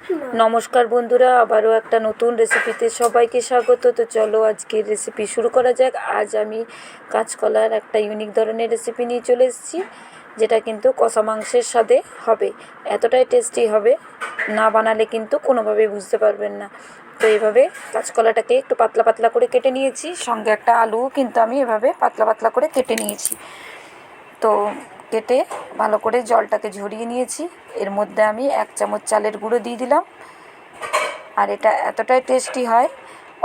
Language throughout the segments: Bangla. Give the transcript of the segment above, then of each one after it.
নমস্কার বন্ধুরা, আবারও একটা নতুন রেসিপিতে সবাইকে স্বাগত। তো চলো আজকের রেসিপি শুরু করা যাক। আজ আমি কাঁচকলার একটা ইউনিক ধরনের রেসিপি নিয়ে চলে এসেছি, যেটা কিন্তু কষা মাংসের স্বাদে হবে। এতটাই টেস্টি হবে, না বানালে কিন্তু কোনোভাবেই বুঝতে পারবেন না। তো এইভাবে কাঁচকলাটাকে একটু পাতলা পাতলা করে কেটে নিয়েছি, সঙ্গে একটা আলুও কিন্তু আমি এভাবে পাতলা পাতলা করে কেটে নিয়েছি। তো কেটে ভালো করে জলটাকে ঝরিয়ে নিয়েছি। এর মধ্যে আমি 1 চামচ চালের গুঁড়ো দিয়ে দিলাম। আর এটা এতটাই টেস্টি হয়,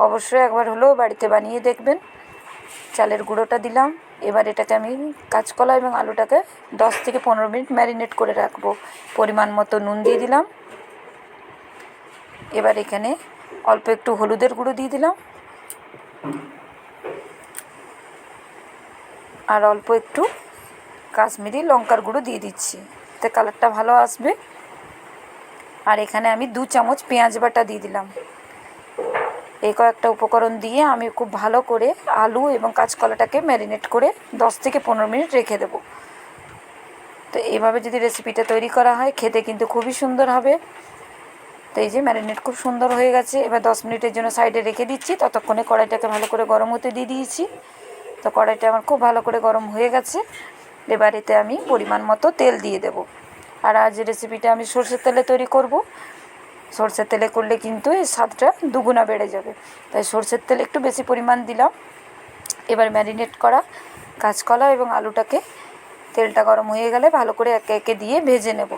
অবশ্যই একবার হলেও বাড়িতে বানিয়ে দেখবেন। চালের গুঁড়োটা দিলাম। এবার এটাকে আমি কাঁচকলা এবং আলুটাকে 10 থেকে 15 মিনিট ম্যারিনেট করে রাখবো। পরিমাণ মতো নুন দিয়ে দিলাম। এবার এখানে অল্প একটু হলুদের গুঁড়ো দিয়ে দিলাম, আর অল্প একটু কাশ্মীরি লঙ্কার গুঁড়ো দিয়ে দিচ্ছি, এতে কালারটা ভালো আসবে। আর এখানে আমি 2 চামচ পেঁয়াজ বাটা দিয়ে দিলাম। এই কয়েকটা উপকরণ দিয়ে আমি খুব ভালো করে আলু এবং কাঁচকলাটাকে ম্যারিনেট করে 10 থেকে 15 মিনিট রেখে দেবো। তো এইভাবে যদি রেসিপিটা তৈরি করা হয়, খেতে কিন্তু খুবই সুন্দর হবে। তো এই যে ম্যারিনেট খুব সুন্দর হয়ে গেছে। এবার 10 মিনিটের জন্য সাইডে রেখে দিচ্ছি। ততক্ষণে কড়াইটাকে ভালো করে গরম হতে দিয়ে দিয়েছি। তো কড়াইটা আমার খুব ভালো করে গরম হয়ে গেছে। এবার এতে আমি পরিমাণ মতো তেল দিয়ে দেব। আর আজ রেসিপিটা আমি সরষের তেলে তৈরি করব। সরষের তেলে করলে কিন্তু এই স্বাদটা দুগুণা বেড়ে যাবে, তাই সরষের তেল একটু বেশি পরিমাণ দিলাম। এবার ম্যারিনেট করা কাঁচকলা এবং আলুটাকে তেলটা গরম হয়ে গেলে ভালো করে একে একে দিয়ে ভেজে নেব।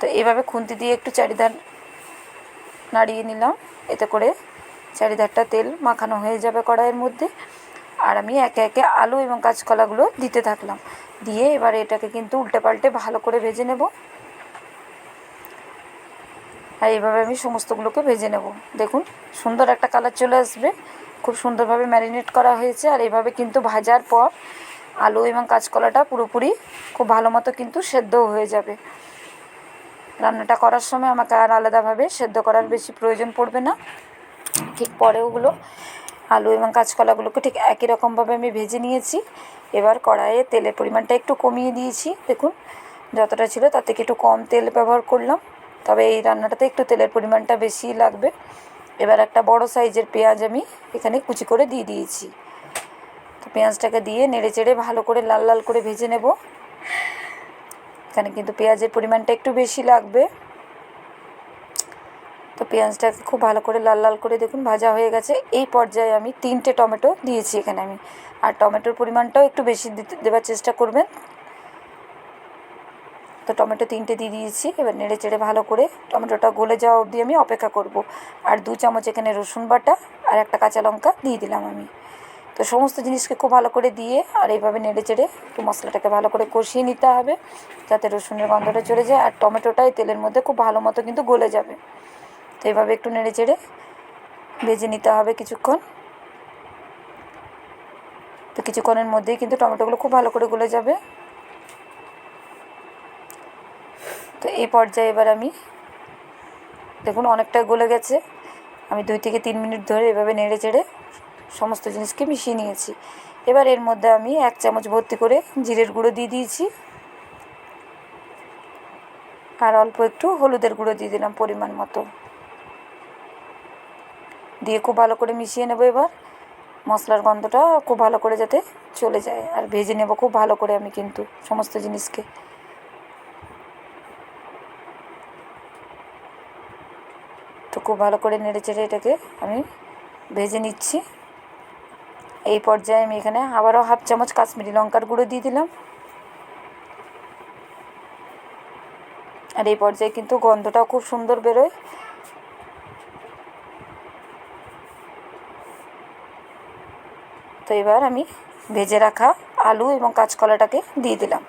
তো এভাবে খুন্তি দিয়ে একটু চারিধার নাড়িয়ে নিলাম, এতে করে চারিধারটা তেল মাখানো হয়ে যাবে কড়াইয়ের মধ্যে। আর আমি একে একে আলু এবং কাঁচকলাগুলো দিতে থাকলাম, দিয়ে এবার এটাকে কিন্তু উল্টে পাল্টে ভালো করে ভেজে নেব। আর এইভাবে আমি সমস্তগুলোকে ভেজে নেব। দেখুন সুন্দর একটা কালার চলে আসবে, খুব সুন্দরভাবে ম্যারিনেট করা হয়েছে। আর এইভাবে কিন্তু ভাজার পর আলু এবং কাঁচকলাটা পুরোপুরি খুব ভালো মতো কিন্তু সেদ্ধও হয়ে যাবে। রান্নাটা করার সময় আমাকে আর আলাদাভাবে সেদ্ধ করার বেশি প্রয়োজন পড়বে না। ঠিক পরে ওগুলো আলু এবং কাঁচকলাগুলোকে ঠিক একই রকমভাবে আমি ভেজে নিয়েছি। এবার কড়াইয়ে তেলের পরিমাণটা একটু কমিয়ে দিয়েছি। দেখুন যতটা ছিল তার থেকে একটু কম তেল ব্যবহার করলাম, তবে এই রান্নাটাতে একটু তেলের পরিমাণটা বেশিই লাগবে। এবার একটা বড় সাইজের পেঁয়াজ আমি এখানে কুচি করে দিয়ে দিয়েছি। তো পেঁয়াজটাকে দিয়ে নেড়ে চেড়ে ভালো করে লাল লাল করে ভেজে নেব। এখানে কিন্তু পেঁয়াজের পরিমাণটা একটু বেশি লাগবে। তো পেঁয়াজটাকে খুব ভালো করে লাল লাল করে দেখুন ভাজা হয়ে গেছে। এই পর্যায়ে আমি 3টে টমেটো দিয়েছি এখানে আমি, আর টমেটোর পরিমাণটাও একটু বেশি দেওয়ার চেষ্টা করবেন। তো টমেটো 3টে দিয়ে দিয়েছি। এবার নেড়ে চেড়ে ভালো করে টমেটোটা গলে যাওয়া অবধি আমি অপেক্ষা করব। আর 2 চামচ এখানে রসুন বাটা আর একটা কাঁচা লঙ্কা দিয়ে দিলাম আমি। তো সমস্ত জিনিসকে খুব ভালো করে দিয়ে আর এইভাবে নেড়ে চেড়ে একটু মশলাটাকে ভালো করে কষিয়ে নিতে হবে, যাতে রসুনের গন্ধটা চলে যায় আর টমেটোটাই তেলের মধ্যে খুব ভালো মতো কিন্তু গলে যাবে। তো এইভাবে একটু নেড়ে চেড়ে ভেজে নিতে হবে কিছুক্ষণ। তো কিছুক্ষণের মধ্যেই কিন্তু টমেটোগুলো খুব ভালো করে গলে যাবে। তো এই পর্যায়ে এবার আমি দেখুন অনেকটা গলে গেছে। আমি 2 থেকে 3 মিনিট ধরে এভাবে নেড়ে চেড়ে সমস্ত জিনিসকে মিশিয়ে নিয়েছি। এবার এর মধ্যে আমি 1 চামচ ভর্তি করে জিরের গুঁড়ো দিয়ে দিয়েছি, আর অল্প একটু হলুদের গুঁড়ো দিয়ে দিলাম পরিমাণ মতো। দিয়ে খুব ভালো করে মিশিয়ে নেব। এবার মশলার গন্ধটা খুব ভালো করে যাতে চলে যায়, আর ভেজে নেব খুব ভালো করে আমি কিন্তু সমস্ত জিনিসকে। তো খুব ভালো করে নেড়ে চেড়ে এটাকে আমি ভেজে নিচ্ছি। এই পর্যায়ে আমি এখানে আবারও 1/2 চামচ কাশ্মীরি লঙ্কার গুঁড়ো দিয়ে দিলাম। আর এই পর্যায়ে কিন্তু গন্ধটাও খুব সুন্দর বেরোয়। তো এবার আমি ভেজে রাখা আলু এবং কাঁচকলাটাকে দিয়ে দিলাম,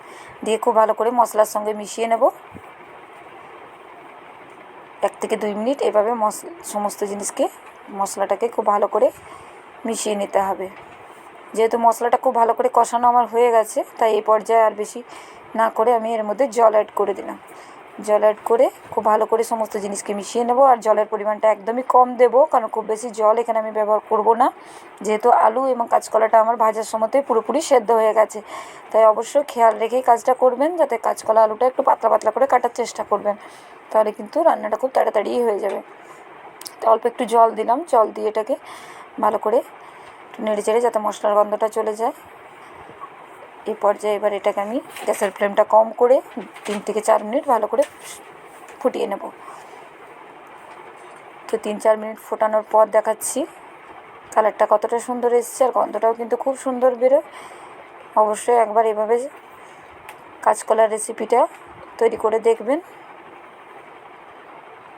দিয়ে খুব ভালো করে মশলার সঙ্গে মিশিয়ে নেব। 1 থেকে 2 মিনিট এভাবে সমস্ত জিনিসকে মশলাটাকে খুব ভালো করে মিশিয়ে নিতে হবে। যেহেতু মশলাটা খুব ভালো করে কষানো আমার হয়ে গেছে, তাই এই পর্যায়ে আর বেশি না করে আমি এর মধ্যে জল অ্যাড করে দিলাম। জল অ্যাড করে খুব ভালো করে সমস্ত জিনিসকে মিশিয়ে নেব। আর জলের পরিমাণটা একদমই কম দেব, কারণ খুব বেশি জল এখানে আমি ব্যবহার করব না, যেহেতু আলু এবং কাঁচকলাটা আমার ভাজার সময়তে পুরোপুরি সেদ্ধ হয়ে গেছে। তাই অবশ্যই খেয়াল রেখেই কাজটা করবেন, যাতে কাঁচকলা আলুটা একটু পাতলা পাতলা করে কাটার চেষ্টা করবেন, তাহলে কিন্তু রান্নাটা খুব তাড়াতাড়ি হয়ে যাবে। তো অল্প একটু জল দিলাম, জল দিয়ে এটাকে ভালো করে একটু নেড়ে চেড়ে যাতে মশলার গন্ধটা চলে যায়। এই পর্যায়ে এবার এটাকে আমি গ্যাসের ফ্লেমটা কম করে 3 থেকে 4 মিনিট ভালো করে ফুটিয়ে নেব। তো 3-4 মিনিট ফোটানোর পর দেখাচ্ছি কালারটা কতটা সুন্দর এসছে, আর গন্ধটাও কিন্তু খুব সুন্দর বেরোয়। অবশ্যই একবার এভাবে কাঁচকলার রেসিপিটা তৈরি করে দেখবেন।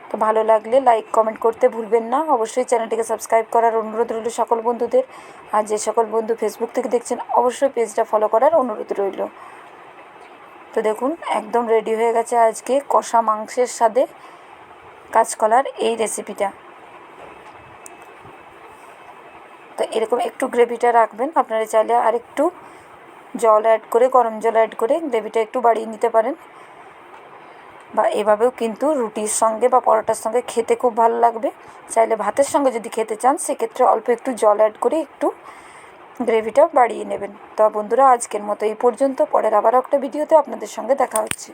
তো ভালো লাগলে লাইক কমেন্ট করতে ভুলবেন না। অবশ্যই চ্যানেলটিকে সাবস্ক্রাইব করার অনুরোধ রইল সকল বন্ধুদের। আর যে সকল বন্ধু ফেসবুক থেকে দেখছেন অবশ্যই পেজটা ফলো করার অনুরোধ রইল। তো দেখুন একদম রেডি হয়ে গেছে আজকে কষা মাংসের স্বাদে কাঁচকলার এই রেসিপিটা। তো এরকম একটু গ্রেভিটা রাখবেন, আপনারা চাইলে আর একটু জল অ্যাড করে, গরম জল অ্যাড করে গ্রেভিটা একটু বাড়িয়ে নিতে পারেন, বা এভাবেও কিন্তু রুটির সঙ্গে বা পরোটার সঙ্গে খেতে খুব ভালো লাগবে। চাইলে ভাতের সঙ্গে যদি খেতে চান সেক্ষেত্রে অল্প একটু জল অ্যাড করে একটু গ্রেভিটা বাড়িয়ে নেবেন। তো বন্ধুরা আজকের মতো এই পর্যন্ত, পরের আবার একটা ভিডিওতে আপনাদের সঙ্গে দেখা হচ্ছে।